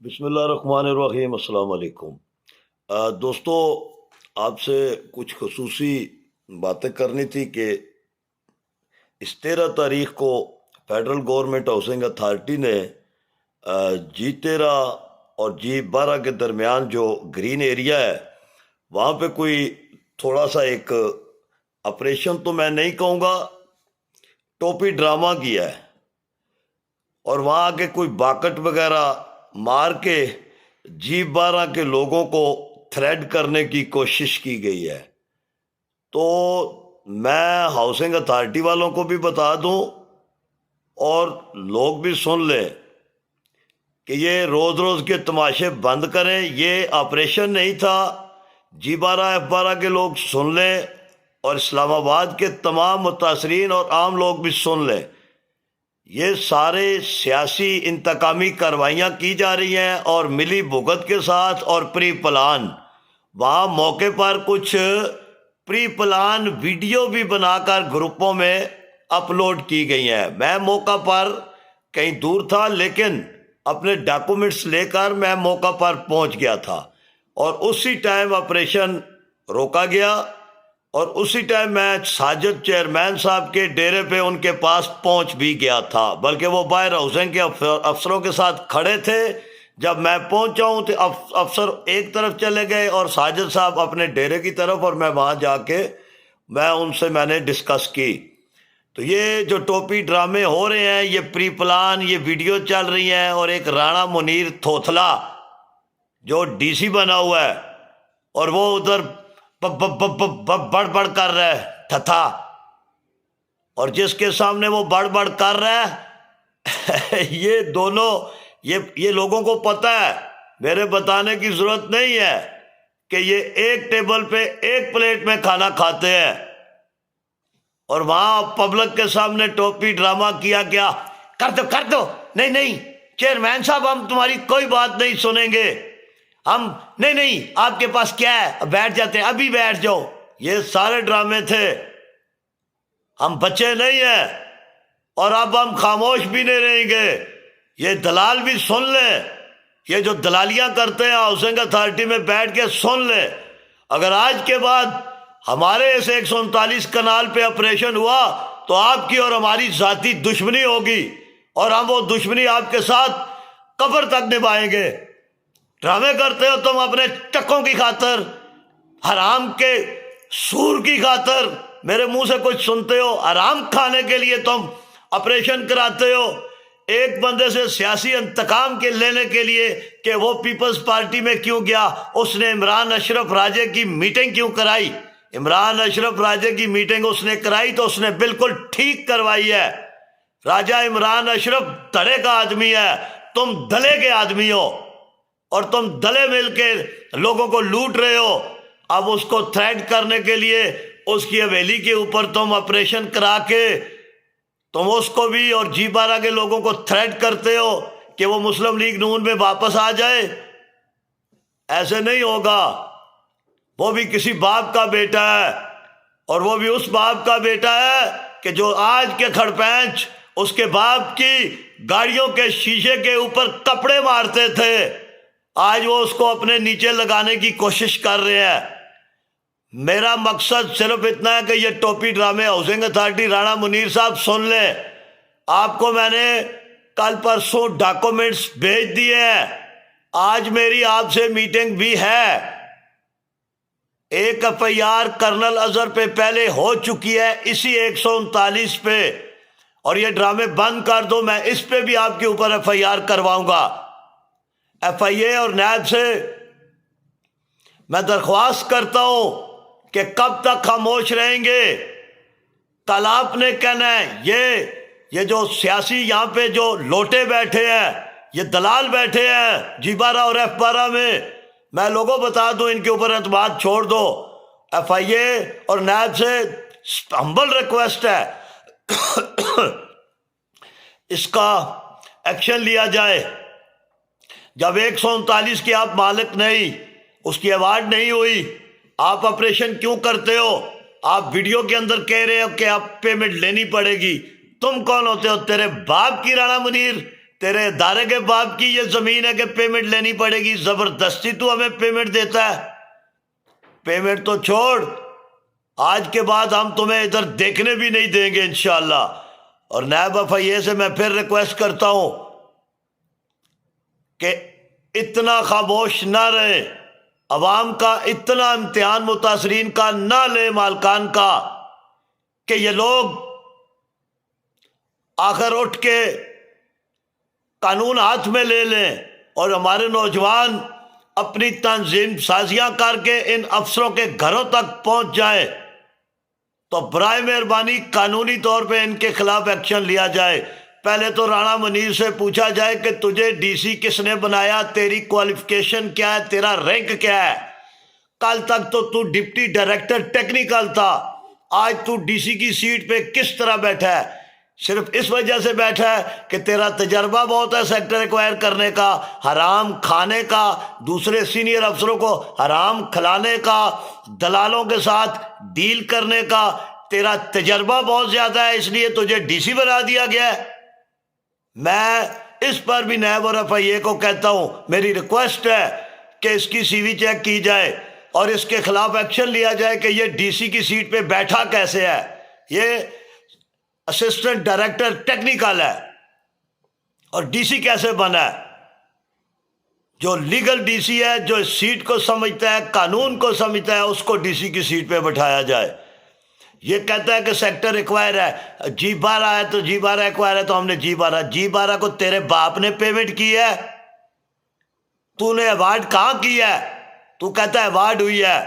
بسم اللہ الرحمن الرحیم۔ السلام علیکم دوستو، آپ سے کچھ خصوصی باتیں کرنی تھی کہ اس 13 تاریخ کو فیڈرل گورنمنٹ ہاؤسنگ اتھارٹی نے G13 اور G12 کے درمیان جو گرین ایریا ہے وہاں پہ کوئی تھوڑا سا ایک آپریشن تو میں نہیں کہوں گا، ٹوپی ڈرامہ کیا ہے اور وہاں آ کے کوئی باکٹ وغیرہ مار کے G12 کے لوگوں کو تھریڈ کرنے کی کوشش کی گئی ہے۔ تو میں ہاؤسنگ اتھارٹی والوں کو بھی بتا دوں اور لوگ بھی سن لیں کہ یہ روز روز کے تماشے بند کریں۔ یہ آپریشن نہیں تھا، G12 F12 کے لوگ سن لیں اور اسلام آباد کے تمام متاثرین اور عام لوگ بھی سن لیں، یہ سارے سیاسی انتقامی کارروائیاں کی جا رہی ہیں اور ملی بھگت کے ساتھ اور پری پلان۔ وہاں موقع پر کچھ پری پلان ویڈیو بھی بنا کر گروپوں میں اپلوڈ کی گئی ہیں۔ میں موقع پر کہیں دور تھا لیکن اپنے ڈاکومنٹس لے کر میں موقع پر پہنچ گیا تھا اور اسی ٹائم آپریشن روکا گیا اور اسی ٹائم میں ساجد چیئرمین صاحب کے ڈیرے پہ ان کے پاس پہنچ بھی گیا تھا، بلکہ وہ باہر ہاؤسنگ کے افسروں کے ساتھ کھڑے تھے۔ جب میں پہنچا ہوں تو افسر ایک طرف چلے گئے اور ساجد صاحب اپنے ڈیرے کی طرف، اور میں وہاں جا کے میں نے ڈسکس کی۔ تو یہ جو ٹوپی ڈرامے ہو رہے ہیں، یہ پری پلان، یہ ویڈیو چل رہی ہیں، اور ایک رانا منیر تھوتھلا جو ڈی سی بنا ہوا ہے اور وہ ادھر بڑ بڑ کر رہا ہے تھا، اور جس کے سامنے وہ بڑ بڑ کر رہا ہے یہ دونوں یہ لوگوں کو پتہ ہے، میرے بتانے کی ضرورت نہیں ہے کہ یہ ایک ٹیبل پہ ایک پلیٹ میں کھانا کھاتے ہیں، اور وہاں پبلک کے سامنے ٹوپی ڈرامہ کیا گیا۔ کر دو نہیں چیئرمین صاحب، ہم تمہاری کوئی بات نہیں سنیں گے، ہم نہیں آپ کے پاس کیا ہے، بیٹھ جاتے ہیں، ابھی بیٹھ جاؤ۔ یہ سارے ڈرامے تھے، ہم بچے نہیں ہیں اور اب ہم خاموش بھی نہیں رہیں گے۔ یہ دلال بھی سن لیں، یہ جو دلالیاں کرتے ہیں ہاؤسنگ اتھارٹی میں بیٹھ کے سن لیں، اگر آج کے بعد ہمارے اس 139 کنال پہ آپریشن ہوا تو آپ کی اور ہماری ذاتی دشمنی ہوگی، اور ہم وہ دشمنی آپ کے ساتھ قبر تک نبھائیں گے۔ ڈرامے کرتے ہو تم اپنے چکوں کی خاطر، حرام کے سور کی خاطر، میرے منہ سے کچھ سنتے ہو، حرام کھانے کے لیے تم آپریشن کراتے ہو، ایک بندے سے سیاسی انتقام کے لینے کے لیے کہ وہ پیپلز پارٹی میں کیوں گیا، اس نے عمران اشرف راجے کی میٹنگ کیوں کرائی۔ عمران اشرف راجے کی میٹنگ اس نے کرائی تو اس نے بالکل ٹھیک کروائی ہے۔ راجہ عمران اشرف دڑے کا آدمی ہے، تم دلے کے آدمی ہو، اور تم دلے مل کے لوگوں کو لوٹ رہے ہو۔ اب اس کو تھریٹ کرنے کے لیے اس کی حویلی کے اوپر تم آپریشن کرا کے تم اس کو بھی اور G12 کے لوگوں کو تھریٹ کرتے ہو کہ وہ مسلم لیگ نون میں واپس آ جائے۔ ایسے نہیں ہوگا، وہ بھی کسی باپ کا بیٹا ہے، اور وہ بھی اس باپ کا بیٹا ہے کہ جو آج کے کھڑپینچ اس کے باپ کی گاڑیوں کے شیشے کے اوپر کپڑے مارتے تھے، آج وہ اس کو اپنے نیچے لگانے کی کوشش کر رہے ہیں۔ میرا مقصد صرف اتنا ہے کہ یہ ٹوپی ڈرامے ہاؤسنگ اتھارٹی رانا منیر صاحب سن لیں۔ آپ کو میں نے کل پرسوں ڈاکومنٹس بھیج دیے ہیں، آج میری آپ سے میٹنگ بھی ہے۔ ایک FIR کرنل اظہر پہ پہلے ہو چکی ہے اسی 139 پہ، اور یہ ڈرامے بند کر دو، میں اس پہ بھی آپ کے اوپر FIR کرواؤں گا۔ FIA اور نیب سے میں درخواست کرتا ہوں کہ کب تک خاموش رہیں گے۔ کل آپ نے کہنا ہے یہ جو سیاسی یہاں پہ جو لوٹے بیٹھے ہیں، یہ دلال بیٹھے ہیں G12 اور F12 میں لوگوں بتا دوں ان کے اوپر اعتماد چھوڑ دو۔ FIA اور نیب سے ہمبل ریکویسٹ ہے اس کا ایکشن لیا جائے۔ جب 139 کے آپ مالک نہیں، اس کی ایوارڈ نہیں ہوئی، آپ آپریشن کیوں کرتے ہو؟ آپ ویڈیو کے اندر کہہ رہے ہو کہ آپ پیمنٹ لینی پڑے گی، تم کون ہوتے ہو؟ تیرے باپ کی رانا منیر تیرے ادارے کے باپ کی یہ زمین ہے کہ پیمنٹ لینی پڑے گی، زبردستی تو ہمیں پیمنٹ دیتا ہے؟ پیمنٹ تو چھوڑ، آج کے بعد ہم تمہیں ادھر دیکھنے بھی نہیں دیں گے انشاءاللہ۔ اور نائب FIA سے میں پھر ریکویسٹ کرتا ہوں کہ اتنا خاموش نہ رہے، عوام کا اتنا امتحان متاثرین کا نہ لے، مالکان کا، کہ یہ لوگ آخر اٹھ کے قانون ہاتھ میں لے لیں اور ہمارے نوجوان اپنی تنظیم سازیاں کر کے ان افسروں کے گھروں تک پہنچ جائیں، تو برائے مہربانی قانونی طور پہ ان کے خلاف ایکشن لیا جائے۔ پہلے تو رانا منیر سے پوچھا جائے کہ تجھے DC کس نے بنایا، تیری کوالیفیکیشن کیا ہے، تیرا رینک کیا ہے؟ کل تک تو ڈپٹی ڈائریکٹر ٹیکنیکل تھا، آج تو DC کی سیٹ پہ کس طرح بیٹھا ہے؟ صرف اس وجہ سے بیٹھا ہے کہ تیرا تجربہ بہت ہے سیکٹر ایکوائر کرنے کا، حرام کھانے کا، دوسرے سینئر افسروں کو حرام کھلانے کا، دلالوں کے ساتھ ڈیل کرنے کا، تیرا تجربہ بہت زیادہ ہے، اس لیے تجھے DC بنا دیا گیا ہے۔ میں اس پر بھی نائب اور FIA کو کہتا ہوں، میری ریکویسٹ ہے کہ اس کی CV چیک کی جائے اور اس کے خلاف ایکشن لیا جائے کہ یہ DC کی سیٹ پہ بیٹھا کیسے ہے۔ یہ اسسٹنٹ ڈائریکٹر ٹیکنیکل ہے اور DC کیسے بنا ہے؟ جو لیگل DC ہے، جو اس سیٹ کو سمجھتا ہے، قانون کو سمجھتا ہے، اس کو DC کی سیٹ پہ بٹھایا جائے۔ یہ کہتا ہے کہ سیکٹر ایکوائر ہے، G12 ہے تو G12 ایکوائر ہے تو ہم نے G12 کو تیرے باپ نے پیمنٹ کی ہے؟ تو نے ایوارڈ کہاں کی ہے؟ تو کہتا ہے ایوارڈ ہوئی ہے،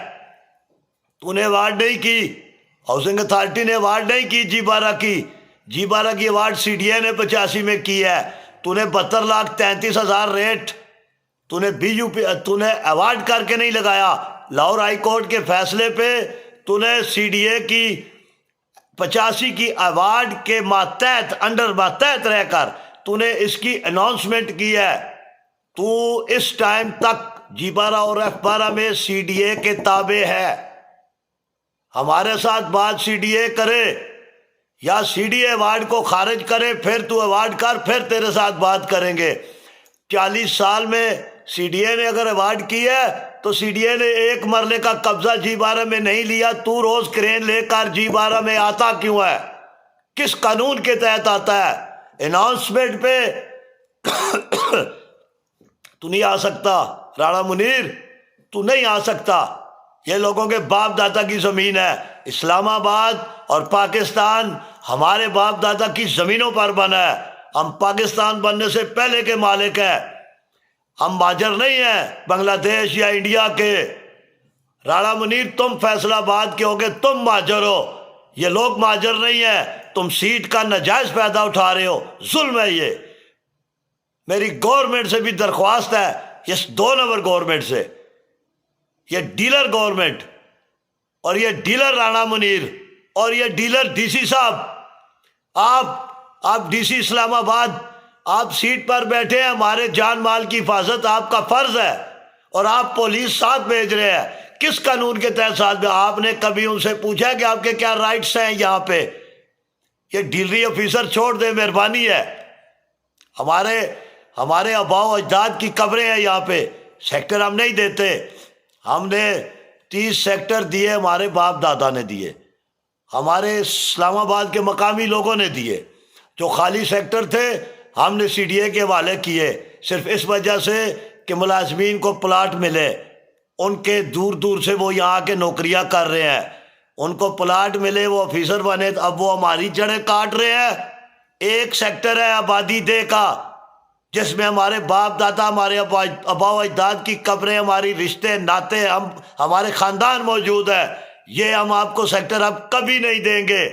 تو نے ایوارڈ نہیں کی، ہاؤسنگ اتھارٹی نے ایوارڈ نہیں کی G12 کی، G12 کی ایوارڈ CDA نے 85 میں کی ہے۔ تو نے 72,33,000 ریٹ تو نے تو نے ایوارڈ کر کے نہیں لگایا۔ لاہور ہائی کورٹ کے فیصلے پہ تو نے CDA کی 85 کی ایوارڈ کے ماتحت ماتحت رہ کر تو نے اس کی اناؤنسمنٹ کی ہے۔ تو اس ٹائم تک G12 اور F12 میں CDA کے تابع ہے۔ ہمارے ساتھ بات CDA کرے یا CDA ایوارڈ کو خارج کرے، پھر تو ایوارڈ کر، پھر تیرے ساتھ بات کریں گے۔ 40 سال میں CDA نے اگر ایوارڈ کی ہے تو CDA نے ایک مرلے کا قبضہ G12 میں نہیں لیا۔ تو روز کرین لے کر G12 میں آتا کیوں ہے؟ کس قانون کے تحت آتا ہے؟ اناؤنسمنٹ پہ تو نہیں آ سکتا رانا منیر، تو نہیں آ سکتا۔ یہ لوگوں کے باپ دادا کی زمین ہے۔ اسلام آباد اور پاکستان ہمارے باپ دادا کی زمینوں پر بنا ہے۔ ہم پاکستان بننے سے پہلے کے مالک ہیں، ہم مہاجر نہیں ہیں بنگلہ دیش یا انڈیا کے۔ رانا منیر تم فیصل آباد کے ہوگے، تم مہاجر ہو، یہ لوگ مہاجر نہیں ہیں۔ تم سیٹ کا ناجائز فائدہ اٹھا رہے ہو، ظلم ہے یہ۔ میری گورنمنٹ سے بھی درخواست ہے، اس 2 نمبر گورنمنٹ سے، یہ ڈیلر گورنمنٹ اور یہ ڈیلر رانا منیر اور یہ ڈیلر DC صاحب، آپ DC اسلام آباد، آپ سیٹ پر بیٹھے ہیں، ہمارے جان مال کی حفاظت آپ کا فرض ہے، اور آپ پولیس ساتھ بھیج رہے ہیں۔ کس قانون کے تحت ساتھ میں؟ آپ نے کبھی ان سے پوچھا ہے کہ آپ کے کیا رائٹس ہیں یہاں پہ؟ یہ ڈیلری آفیسر چھوڑ دے، مہربانی ہے۔ ہمارے آباء و اجداد کی قبریں ہیں یہاں پہ، سیکٹر ہم نہیں دیتے۔ ہم نے 30 سیکٹر دیے، ہمارے باپ دادا نے دیے، ہمارے اسلام آباد کے مقامی لوگوں نے دیے۔ جو خالی سیکٹر تھے ہم نے CDA کے حوالے کیے، صرف اس وجہ سے کہ ملازمین کو پلاٹ ملے۔ ان کے دور دور سے وہ یہاں کے نوکریاں کر رہے ہیں، ان کو پلاٹ ملے، وہ آفیسر بنے، اب وہ ہماری جڑیں کاٹ رہے ہیں۔ ایک سیکٹر ہے آبادی دے کا، جس میں ہمارے باپ دادا، ہمارے آباء و اجداد کی قبریں، ہماری رشتے ناتے، ہمارے خاندان موجود ہے۔ یہ ہم آپ کو سیکٹر اب کبھی نہیں دیں گے۔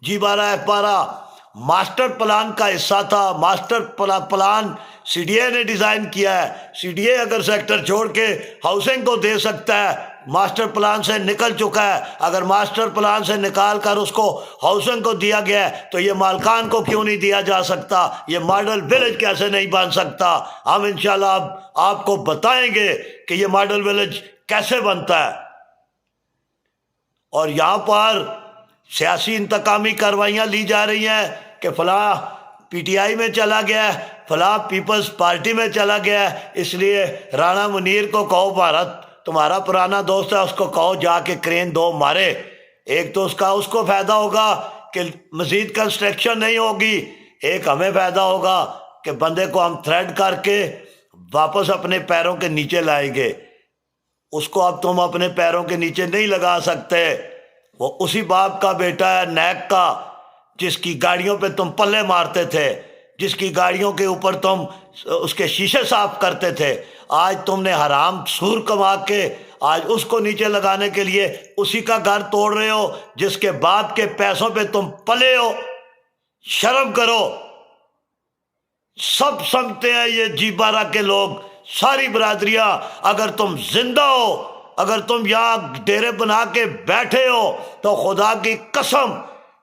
G12 F12 ماسٹر پلان کا حصہ تھا، ماسٹر پلان CDA نے ڈیزائن کیا ہے۔ CDA اگر سیکٹر چھوڑ کے ہاؤسنگ کو دے سکتا ہے، ماسٹر پلان سے نکل چکا ہے، اگر ماسٹر پلان سے نکال کر اس کو ہاؤسنگ کو دیا گیا ہے تو یہ مالکان کو کیوں نہیں دیا جا سکتا؟ یہ ماڈل ولیج کیسے نہیں بن سکتا؟ ہم انشاءاللہ اب آپ کو بتائیں گے کہ یہ ماڈل ولیج کیسے بنتا ہے۔ اور یہاں پر سیاسی انتقامی کارروائیاں لی جا رہی ہیں کہ فلاں پی ٹی آئی میں چلا گیا ہے، فلاں پیپلز پارٹی میں چلا گیا ہے، اس لیے رانا منیر کو کہو، بھارت تمہارا پرانا دوست ہے، اس کو کہو جا کے کرین دو مارے۔ ایک تو اس کو فائدہ ہوگا کہ مزید کنسٹرکشن نہیں ہوگی، ایک ہمیں فائدہ ہوگا کہ بندے کو ہم تھریڈ کر کے واپس اپنے پیروں کے نیچے لائیں گے۔ اس کو اب تم اپنے پیروں کے نیچے نہیں لگا سکتے، وہ اسی باپ کا بیٹا ہے نیک کا، جس کی گاڑیوں پہ تم پلے مارتے تھے، جس کی گاڑیوں کے اوپر تم اس کے شیشے صاف کرتے تھے۔ آج تم نے حرام سور کما کے آج اس کو نیچے لگانے کے لیے اسی کا گھر توڑ رہے ہو جس کے باپ کے پیسوں پہ تم پلے ہو۔ شرم کرو۔ سب سمجھتے ہیں یہ جی 12 کے لوگ، ساری برادریاں، اگر تم زندہ ہو، اگر تم یہاں ڈیرے بنا کے بیٹھے ہو تو خدا کی قسم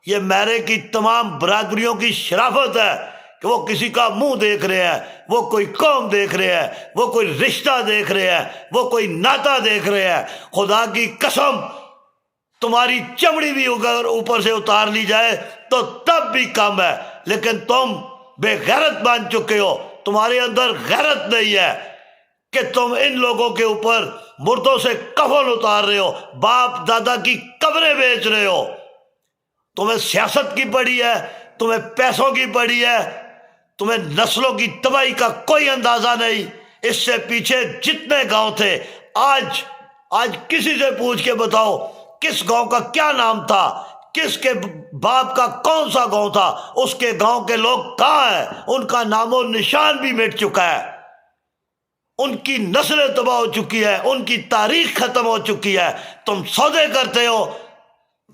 یہ میرے کی تمام برادریوں کی شرافت ہے کہ وہ کسی کا منہ دیکھ رہے ہیں، وہ کوئی قوم دیکھ رہے ہیں، وہ کوئی رشتہ دیکھ رہے ہیں، وہ کوئی ناتا دیکھ رہے ہیں۔ خدا کی قسم تمہاری چمڑی بھی اگر اوپر سے اتار لی جائے تو تب بھی کم ہے، لیکن تم بے غیرت بن چکے ہو، تمہارے اندر غیرت نہیں ہے کہ تم ان لوگوں کے اوپر مردوں سے کفن اتار رہے ہو، باپ دادا کی قبریں بیچ رہے ہو۔ تمہیں سیاست کی پڑی ہے، تمہیں پیسوں کی پڑی ہے، تمہیں نسلوں کی تباہی کا کوئی اندازہ نہیں۔ اس سے پیچھے جتنے گاؤں تھے، آج کسی سے پوچھ کے بتاؤ کس گاؤں کا کیا نام تھا، کس کے باپ کا کون سا گاؤں تھا، اس کے گاؤں کے لوگ کہاں ہیں؟ ان کا نام و نشان بھی مٹ چکا ہے، ان کی نسلیں تباہ ہو چکی ہے، ان کی تاریخ ختم ہو چکی ہے۔ تم سودے کرتے ہو،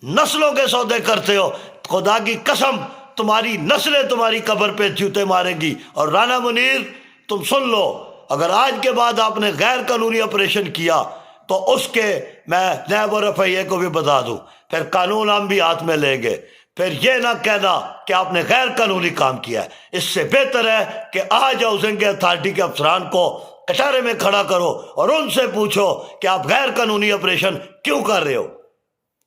نسلوں کے سودے کرتے ہو۔ خدا کی قسم تمہاری نسلیں تمہاری قبر پہ جوتے مارے گی۔ اور رانا منیر تم سن لو، اگر آج کے بعد آپ نے غیر قانونی آپریشن کیا تو اس کے میں نیب اور ایف آئی اے کو بھی بتا دوں، پھر قانون ہم بھی ہاتھ میں لیں گے۔ پھر یہ نہ کہنا کہ آپ نے غیر قانونی کام کیا ہے۔ اس سے بہتر ہے کہ آج ہاؤسنگ کے اتھارٹی کے افسران کو کٹارے میں کھڑا کرو اور ان سے پوچھو کہ آپ غیر قانونی آپریشن کیوں کر رہے ہو۔